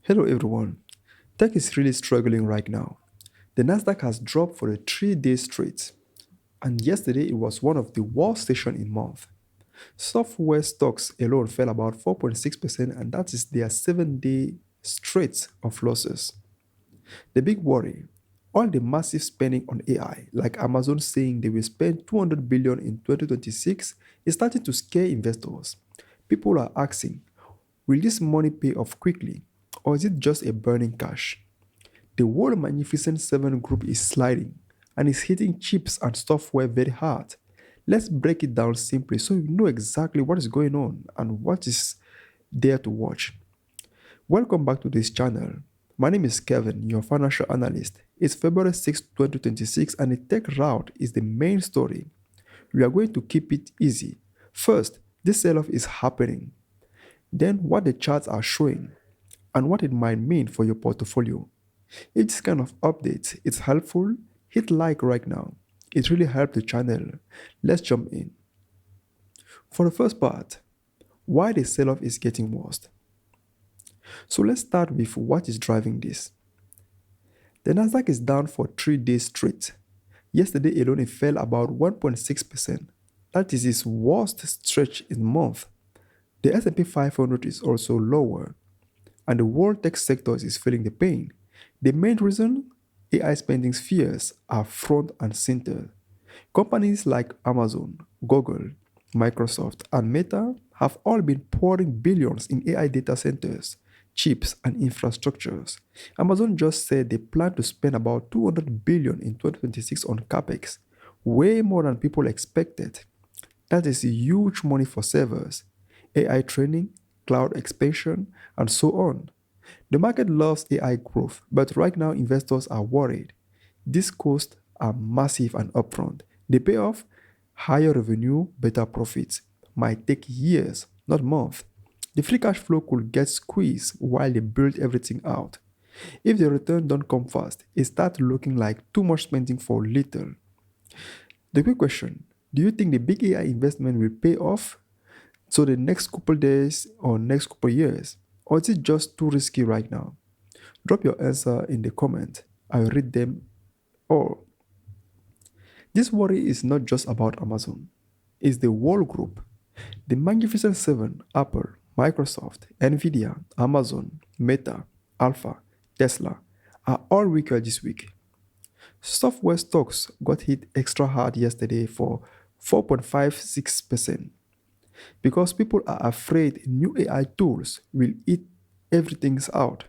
Hello everyone. Tech is really struggling right now. The Nasdaq has dropped for a 3 day straight, and yesterday it was one of the worst sessions in month. Software stocks alone fell about 4.6%, and that is their 7 day straight of losses. The big worry, all the massive spending on AI, like Amazon saying they will spend 200 billion in 2026, is starting to scare investors. People are asking, will this money pay off quickly, or is it just a burning cash? The whole Magnificent Seven group is sliding and is hitting chips and software very hard. Let's break it down simply so you know exactly what is going on and what is there to watch. Welcome back to this channel. My name is Kevin, your financial analyst. It's February 6, 2026, and the tech route is the main story. We are going to keep it easy. First, this sell off is happening, then, what the charts are showing, and what it might mean for your portfolio. If this kind of update is helpful, hit like right now. It really helps the channel. Let's jump in. For the first part, why the sell-off is getting worse. So let's start with what is driving this. The Nasdaq is down for 3 days straight. Yesterday alone it fell about 1.6%. That is its worst stretch in a month. The S&P 500 is also lower, and the world tech sector is feeling the pain. The main reason, AI spending fears are front and center. Companies like Amazon, Google, Microsoft, and Meta have all been pouring billions in AI data centers, chips, and infrastructures. Amazon just said they plan to spend about 200 billion in 2026 on capex, way more than people expected. That is huge money for servers, AI training, cloud expansion, and so on. The market loves AI growth, but right now investors are worried. These costs are massive and upfront. The payoff, higher revenue, better profits, might take years, not months. The free cash flow could get squeezed while they build everything out. If the return don't come fast, it starts looking like too much spending for little. The quick question, do you think the big AI investment will pay off so the next couple days or next couple years? Or is it just too risky right now? Drop your answer in the comment. I'll read them all. This worry is not just about Amazon. It's the whole group. The Magnificent Seven, Apple, Microsoft, Nvidia, Amazon, Meta, Alpha, Tesla, are all weaker this week. Software stocks got hit extra hard yesterday for 4.56% because people are afraid new AI tools will eat everything out.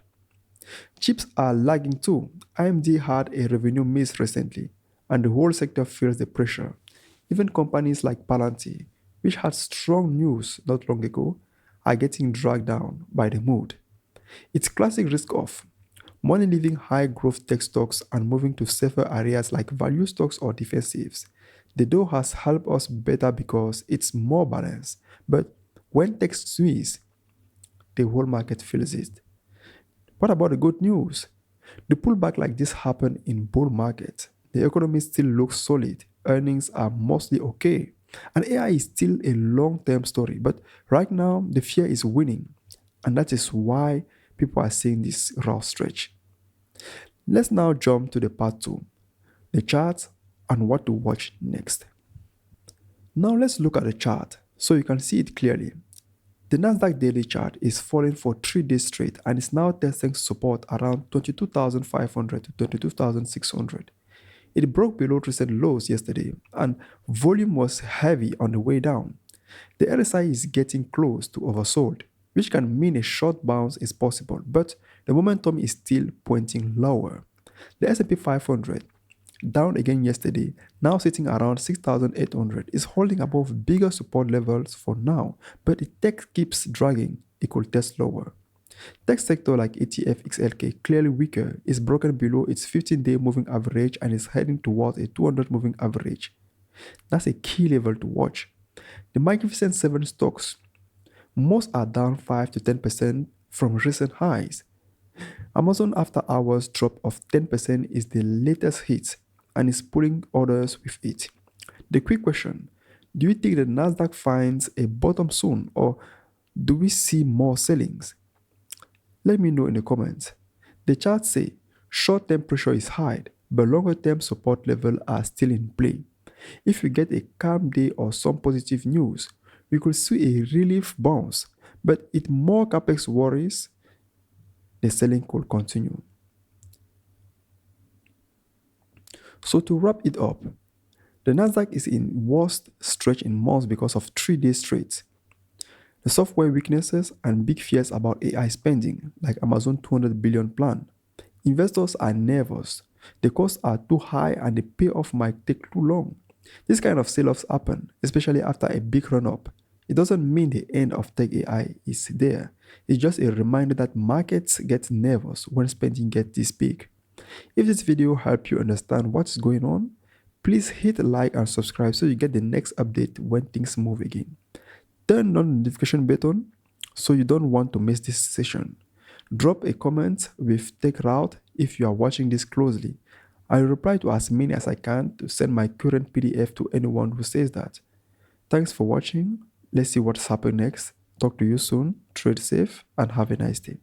Chips are lagging too. AMD had a revenue miss recently, and the whole sector feels the pressure. Even companies like Palantir, which had strong news not long ago, are getting dragged down by the mood. It's classic risk off. Money leaving high growth tech stocks and moving to safer areas like value stocks or defensives. The dough has helped us better because it's more balanced. But when tech squeeze, the whole market feels it. What about the good news? The pullback like this happened in bull markets. The economy still looks solid. Earnings are mostly okay. And AI is still a long-term story. But right now, the fear is winning. And that is why people are seeing this raw stretch. Let's now jump to the part 2, the chart and what to watch next. Now let's look at the chart so you can see it clearly. The Nasdaq daily chart is falling for 3 days straight and is now testing support around 22,500 to 22,600. It broke below recent lows yesterday and volume was heavy on the way down. The RSI is getting close to oversold, which can mean a short bounce is possible, but the momentum is still pointing lower. The S&P 500, down again yesterday, now sitting around 6,800, is holding above bigger support levels for now, but if tech keeps dragging, it could test lower. Tech sector like ETF XLK, clearly weaker, is broken below its 15-day moving average and is heading towards a 200 moving average. That's a key level to watch. The Magnificent 7 stocks, most are down 5 to 10% from recent highs. Amazon after hours drop of 10% is the latest hit and is pulling others with it. The quick question, do you think the Nasdaq finds a bottom soon or do we see more sellings? Let me know in the comments. The charts say short-term pressure is high, but longer-term support levels are still in play. If we get a calm day or some positive news, we could see a relief bounce, but if more capex worries, the selling could continue. So to wrap it up, the Nasdaq is in worst stretch in months because of 3 days straight. The software weaknesses and big fears about AI spending, like Amazon 200 billion plan. Investors are nervous. The costs are too high and the payoff might take too long. This kind of sell-offs happen, especially after a big run-up. It doesn't mean the end of tech AI is there. It's just a reminder that markets get nervous when spending gets this big. If this video helped you understand what's going on, please hit like and subscribe so you get the next update when things move again. Turn on the notification button so you don't want to miss this session. Drop a comment with tech route if you are watching this closely. I will reply to as many as I can to send my current PDF to anyone who says that. Thanks for watching. Let's see what's happening next. Talk to you soon. Trade safe and have a nice day.